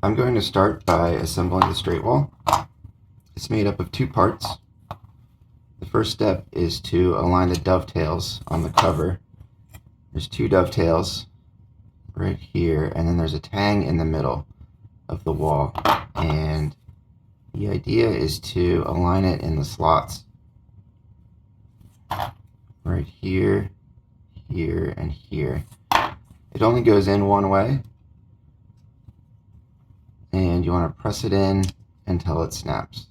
I'm going to start by assembling the straight wall. It's made up of two parts. The first step is to align the dovetails on the cover. There's two dovetails right here, and then there's a tang in the middle of the wall. And the idea is to align it in the slots right here, here, and here. It only goes in one way, and you want to press it in until it snaps.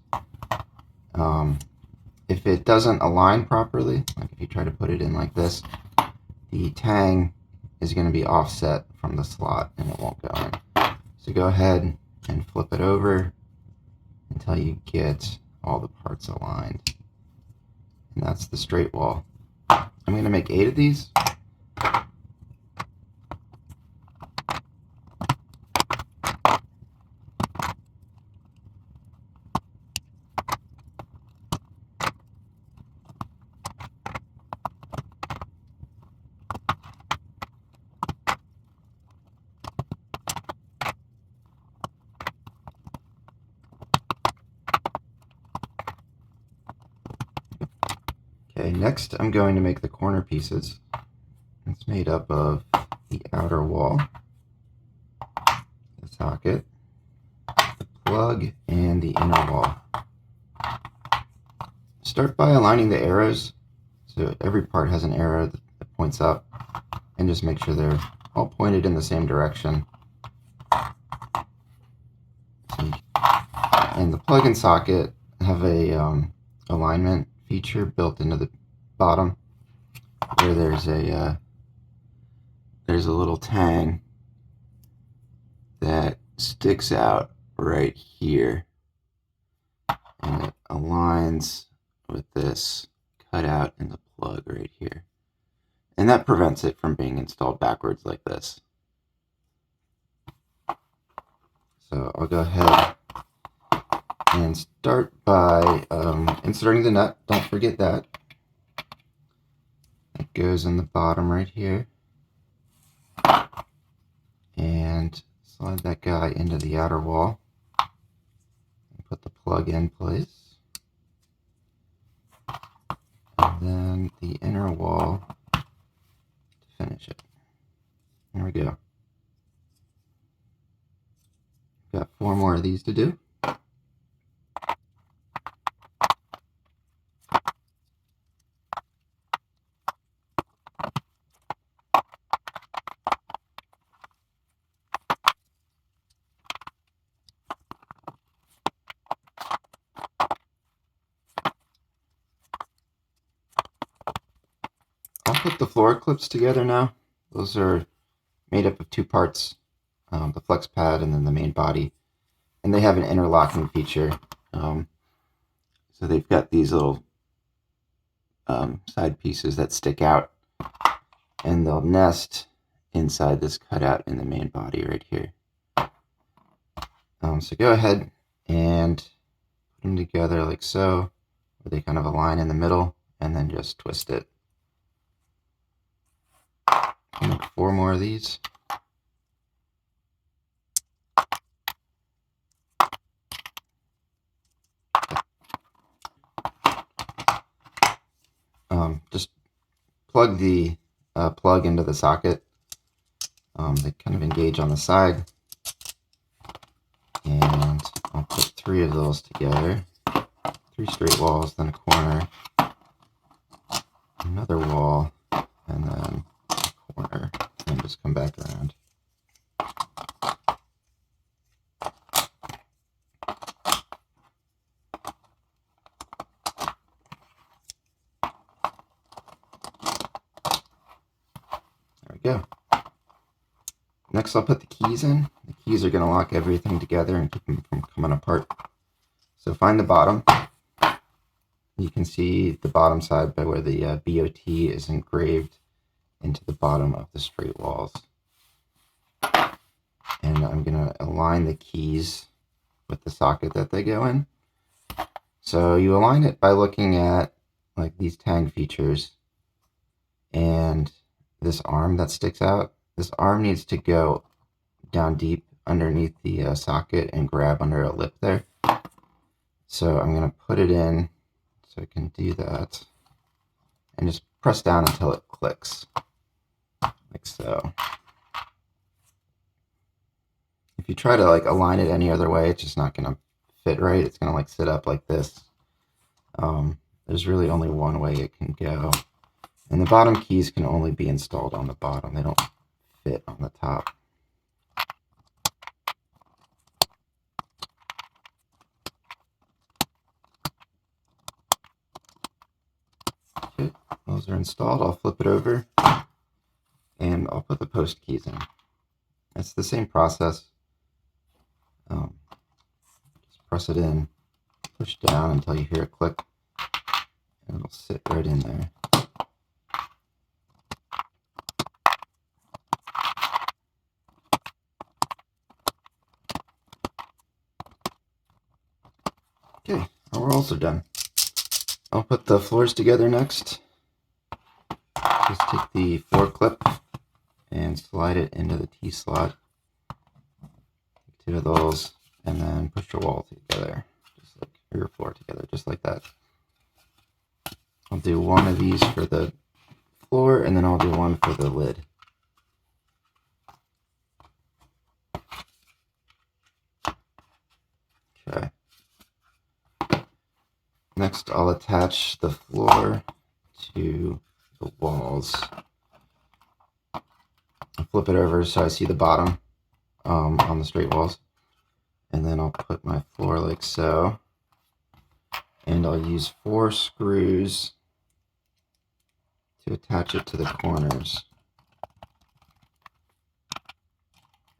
If it doesn't align properly, like if you try to put it in like this, the tang is going to be offset from the slot and it won't go in. So go ahead and flip it over until you get all the parts aligned. And that's the straight wall. I'm going to make 8 of these. Okay, next I'm going to make the corner pieces. It's made up of the outer wall, the socket, the plug, and the inner wall. Start by aligning the arrows, so every part has an arrow that points up, and just make sure they're all pointed in the same direction. And the plug and socket have a alignment feature built into the bottom, where there's a little tang that sticks out right here, and it aligns with this cutout in the plug right here, and that prevents it from being installed backwards like this. So I'll go ahead and start by inserting the nut. Don't forget that. It goes in the bottom right here. And slide that guy into the outer wall. And put the plug in place. And then the inner wall to finish it. There we go. Got 4 more of these to do. I'll put the floor clips together now. Those are made up of 2 parts, the flex pad and then the main body. And they have an interlocking feature. So they've got these little side pieces that stick out, and they'll nest inside this cutout in the main body right here. So go ahead and put them together like so, where they kind of align in the middle, and then just twist it. I'll make 4 more of these. Just plug the plug into the socket. They kind of engage on the side, and I'll put 3 of those together. 3 straight walls, then a corner, another wall, and then a corner, and just come back around. There we go. Next, I'll put the keys in. The keys are going to lock everything together and keep them from coming apart. So find the bottom. You can see the bottom side by where the BOT is engraved into the bottom of the straight walls. And I'm going to align the keys with the socket that they go in. So you align it by looking at like these tang features and this arm that sticks out. This arm needs to go down deep underneath the socket and grab under a lip there. So I'm going to put it in so I can do that and just press down until it clicks, like so. If you try to like align it any other way, it's just not going to fit right. It's going to like sit up like this. There's really only one way it can go. And the bottom keys can only be installed on the bottom. They don't fit on the top. Okay, those are installed. I'll flip it over and I'll put the post keys in. It's the same process. Just press it in, push down until you hear a click, and it'll sit right in there. Okay, we're also done. I'll put the floors together next. Just take the floor clip and slide it into the T-slot. Take 2 of those and then push your wall together, just like your floor together, just like that. I'll do 1 of these for the floor and then I'll do 1 for the lid. Okay. Next, I'll attach the floor to the walls. I'll flip it over so I see the bottom on the straight walls. And then I'll put my floor like so. And I'll use 4 screws to attach it to the corners.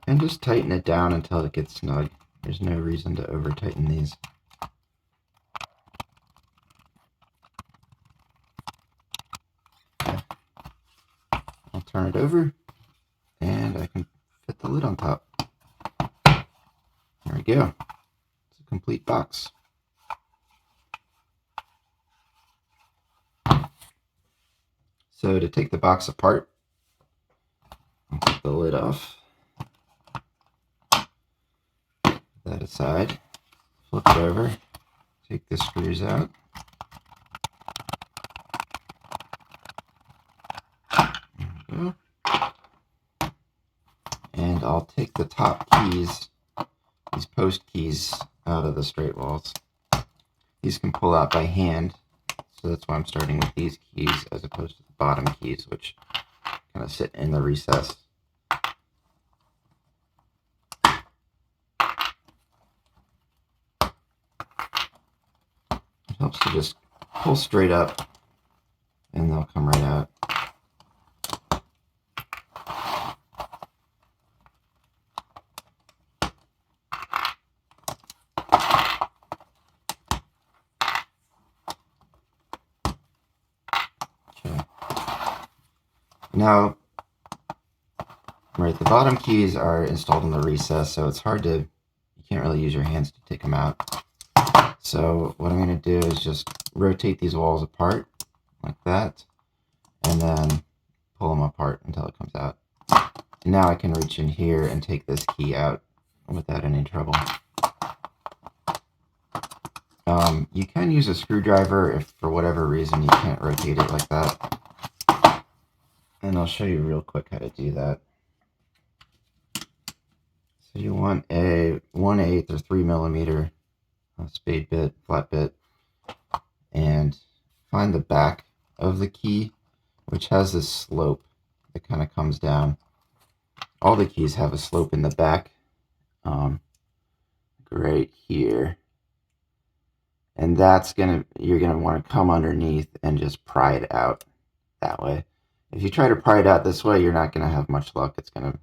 And just tighten it down until it gets snug. There's no reason to over tighten these. Okay. I'll turn it over and I can fit the lid on top. There we go. It's a complete box. So to take the box apart, I'll take the lid off, put that aside, flip it over, take the screws out. There we go. And I'll take the top keys, these post keys, out of the straight walls. These can pull out by hand, so that's why I'm starting with these keys as opposed to the bottom keys, which kind of sit in the recess. It helps to just pull straight up and they'll come right out. Now, right, the bottom keys are installed in the recess, so it's hard to, you can't really use your hands to take them out. So what I'm going to do is just rotate these walls apart, like that, and then pull them apart until it comes out. And now I can reach in here and take this key out without any trouble. You can use a screwdriver if for whatever reason you can't rotate it like that. And I'll show you real quick how to do that. So you want a 1/8 or 3 millimeter spade bit, flat bit, and find the back of the key, which has this slope that kind of comes down. All the keys have a slope in the back, right here. And that's you're gonna want to come underneath and just pry it out that way. If you try to pry it out this way, you're not going to have much luck. It's going to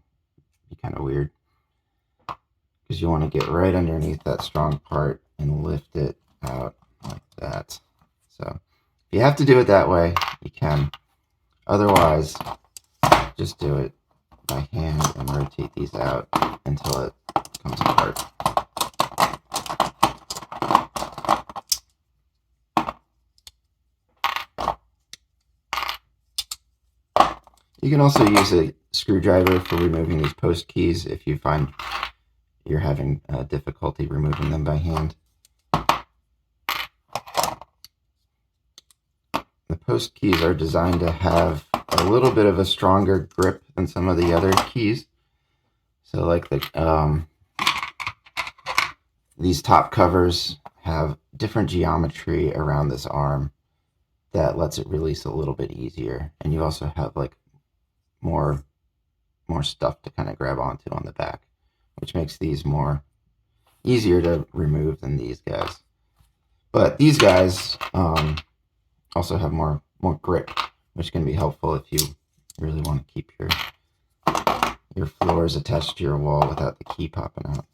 be kind of weird. Because you want to get right underneath that strong part and lift it out like that. So if you have to do it that way, you can. Otherwise, just do it by hand and rotate these out until it comes apart. You can also use a screwdriver for removing these post keys if you find you're having difficulty removing them by hand. The post keys are designed to have a little bit of a stronger grip than some of the other keys. So like these top covers have different geometry around this arm that lets it release a little bit easier. And you also have like more stuff to kind of grab onto on the back, which makes these more easier to remove than these guys. But these guys also have more grip, which can be helpful if you really want to keep your floors attached to your wall without the key popping out.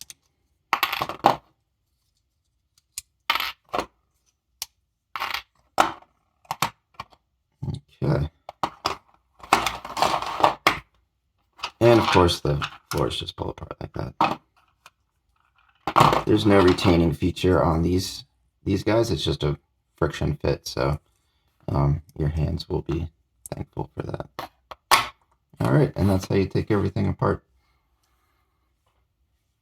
Okay. And of course the floors just pull apart like that. There's no retaining feature on these guys. It's just a friction fit, so your hands will be thankful for that. All right, and that's how you take everything apart.